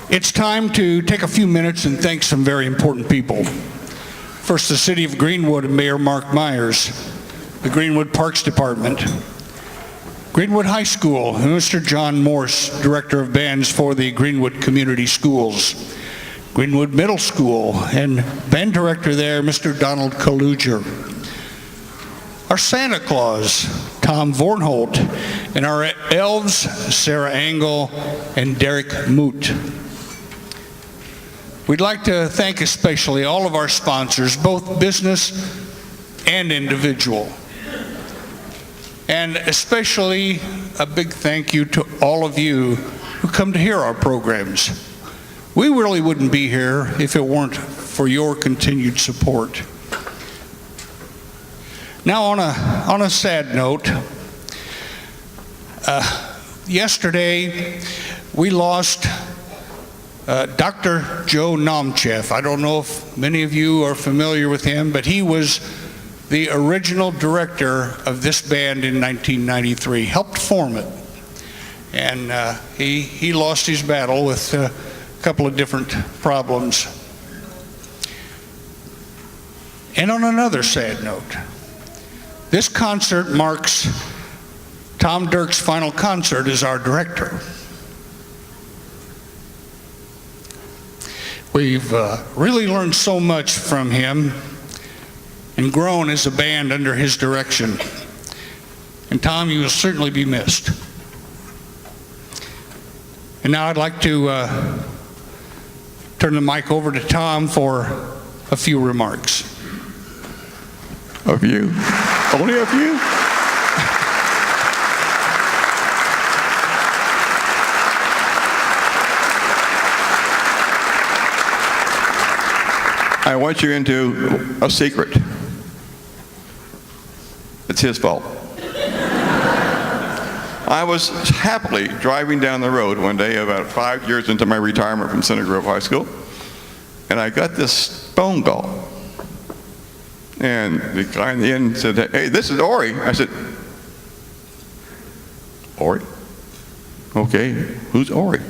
It's time to take a few minutes and thank some very important people. First, the City of Greenwood and Mayor Mark Myers, the Greenwood Parks Department, Greenwood High School, and Mr. John Morse, Director of Bands for the Greenwood Community Schools, Greenwood Middle School, and band director there, Mr. Donald Kaluger. Our Santa Claus, Tom Vornholt, and our elves, Sarah Engel and Derek Moot. We'd like to thank especially all of our sponsors, both business and individual. And especially a big thank you to all of you who come to hear our programs. We really wouldn't be here if it weren't for your continued support. Now on a sad note, yesterday we lost Dr. Joe Nomchev. I don't know if many of you are familiar with him, but he was the original director of this band in 1993, helped form it. And he lost his battle with a couple of different problems. And on another sad note, this concert marks Tom Dirks' final concert as our director. We've really learned so much from him and grown as a band under his direction. And Tom, you will certainly be missed. And now I'd like to turn the mic over to Tom for a few remarks. A few? Only a few? I want you into a secret. It's his fault. I was happily driving down the road one day about 5 years into my retirement from Center Grove High School, and I got this phone call. And the guy in the end said, "Hey, this is Ori." I said, "Ori? Okay, who's Ori?"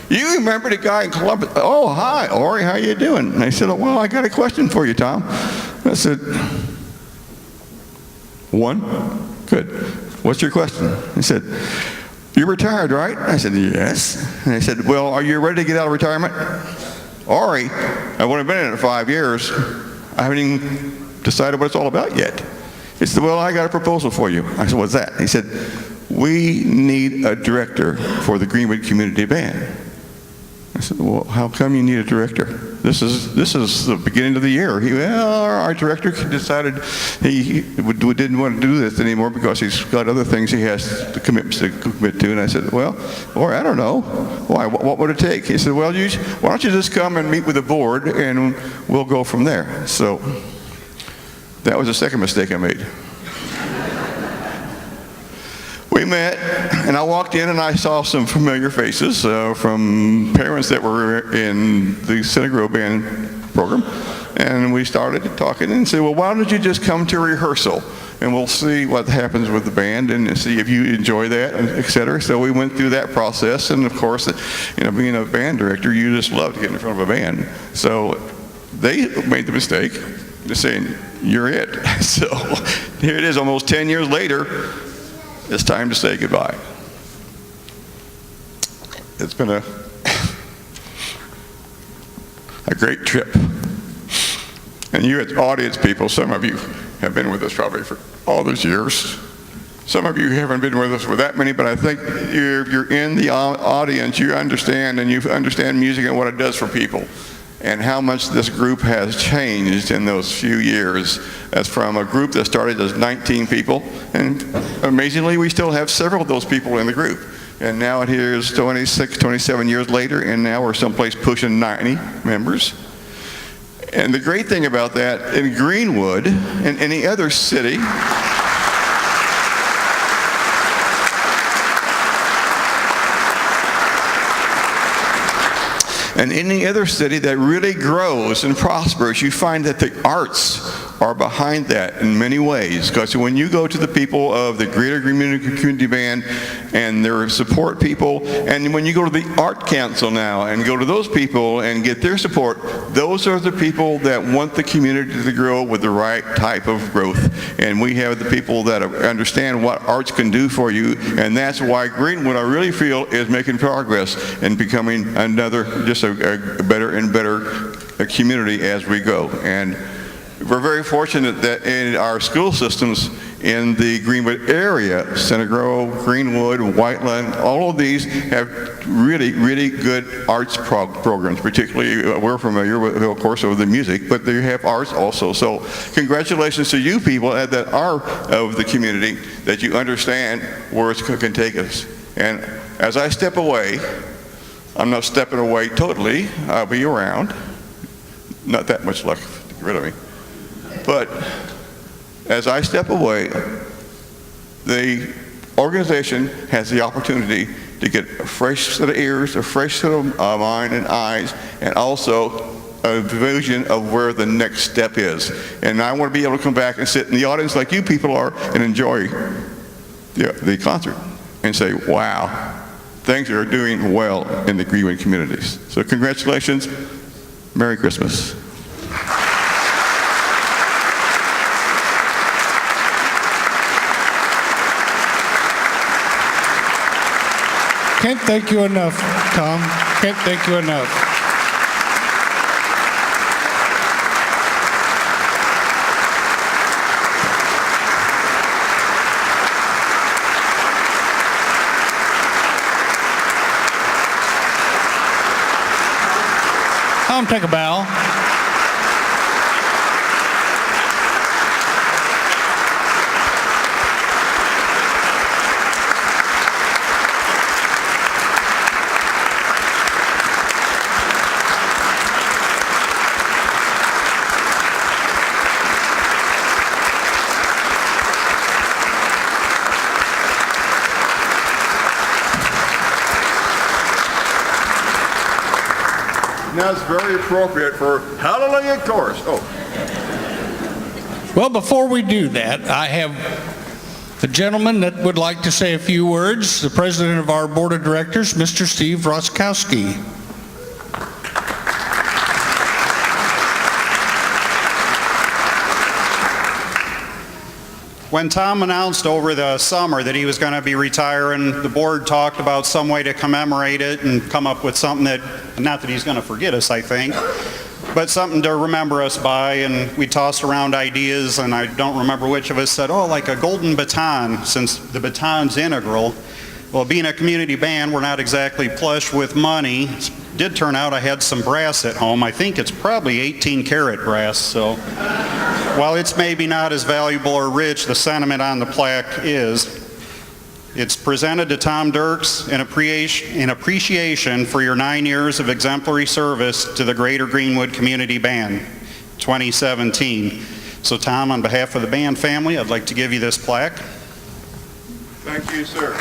"You remember the guy in Columbus?" "Oh, hi, Ori, how you doing?" And I said, "Well, I got a question for you, Tom." I said, "One? Good. What's your question?" He said, "You're retired, right?" I said, "Yes." And I said, "Well, are you ready to get out of retirement?" "Ori, I've only been in it 5 years. I haven't even decided what it's all about yet." He said, "Well, I got a proposal for you." I said, "What's that?" He said, "We need a director for the Greenwood Community Band." I said, "Well, how come you need a director? This is the beginning of the year." Our director decided he didn't want to do this anymore because he's got other things he has to commit to. And I said, "Well, or I don't know. Why? What would it take?" He said, "Well, why don't you just come and meet with the board and we'll go from there." So that was the second mistake I made. We met, and I walked in and I saw some familiar faces from parents that were in the Center Grove Band program. And we started talking and said, "Well, why don't you just come to rehearsal and we'll see what happens with the band and see if you enjoy that, et cetera." So we went through that process, and of course, being a band director, you just love to get in front of a band. So they made the mistake of saying, "You're it." So here it is, almost 10 years later. It's time to say goodbye. It's been a great trip. And you as audience people, some of you have been with us probably for all those years. Some of you haven't been with us for that many, but I think if you're in the audience, you understand, and you understand music and what it does for people, and how much this group has changed in those few years. As from a group that started as 19 people, and amazingly, we still have several of those people in the group. And now it is 26, 27 years later, and now we're someplace pushing 90 members. And the great thing about that, in Greenwood and any other city, and any other city that really grows and prospers, you find that the arts are behind that in many ways. Because when you go to the people of the Greater Greenwood Community Band and their support people, and when you go to the Art Council now and go to those people and get their support, those are the people that want the community to grow with the right type of growth. And we have the people that understand what arts can do for you, and that's why Greenwood, I really feel, is making progress and becoming another, just a better and better community as we go. And we're very fortunate that in our school systems in the Greenwood area, Center Grove, Greenwood, Whiteland, all of these have really, really good arts programs. Particularly, we're familiar with, of course, with the music, but they have arts also. So congratulations to you people that are of the community, that you understand where it can take us. And as I step away, I'm not stepping away totally. I'll be around. Not that much luck to get rid of me. But as I step away, the organization has the opportunity to get a fresh set of ears, a fresh set of mind and eyes, and also a vision of where the next step is. And I want to be able to come back and sit in the audience like you people are and enjoy the concert and say, wow, things are doing well in the Greenwood communities. So congratulations. Merry Christmas. Can't thank you enough, Tom. Can't thank you enough. Tom, take a bow. Now it's very appropriate for Hallelujah Chorus. Oh. Well, before we do that, I have a gentleman that would like to say a few words, the president of our board of directors, Mr. Steve Roskowski. When Tom announced over the summer that he was going to be retiring, the board talked about some way to commemorate it and come up with something that, not that he's going to forget us, I think, but something to remember us by. And we tossed around ideas, and I don't remember which of us said, oh, like a golden baton, since the baton's integral. Well, being a community band, we're not exactly plush with money. It did turn out I had some brass at home. I think it's probably 18-karat brass, so while it's maybe not as valuable or rich, the sentiment on the plaque is. It's presented to Tom Dirks in appreciation for your 9 years of exemplary service to the Greater Greenwood Community Band, 2017. So Tom, on behalf of the band family, I'd like to give you this plaque. Thank you, sir.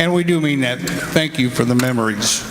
And we do mean that. Thank you for the memories.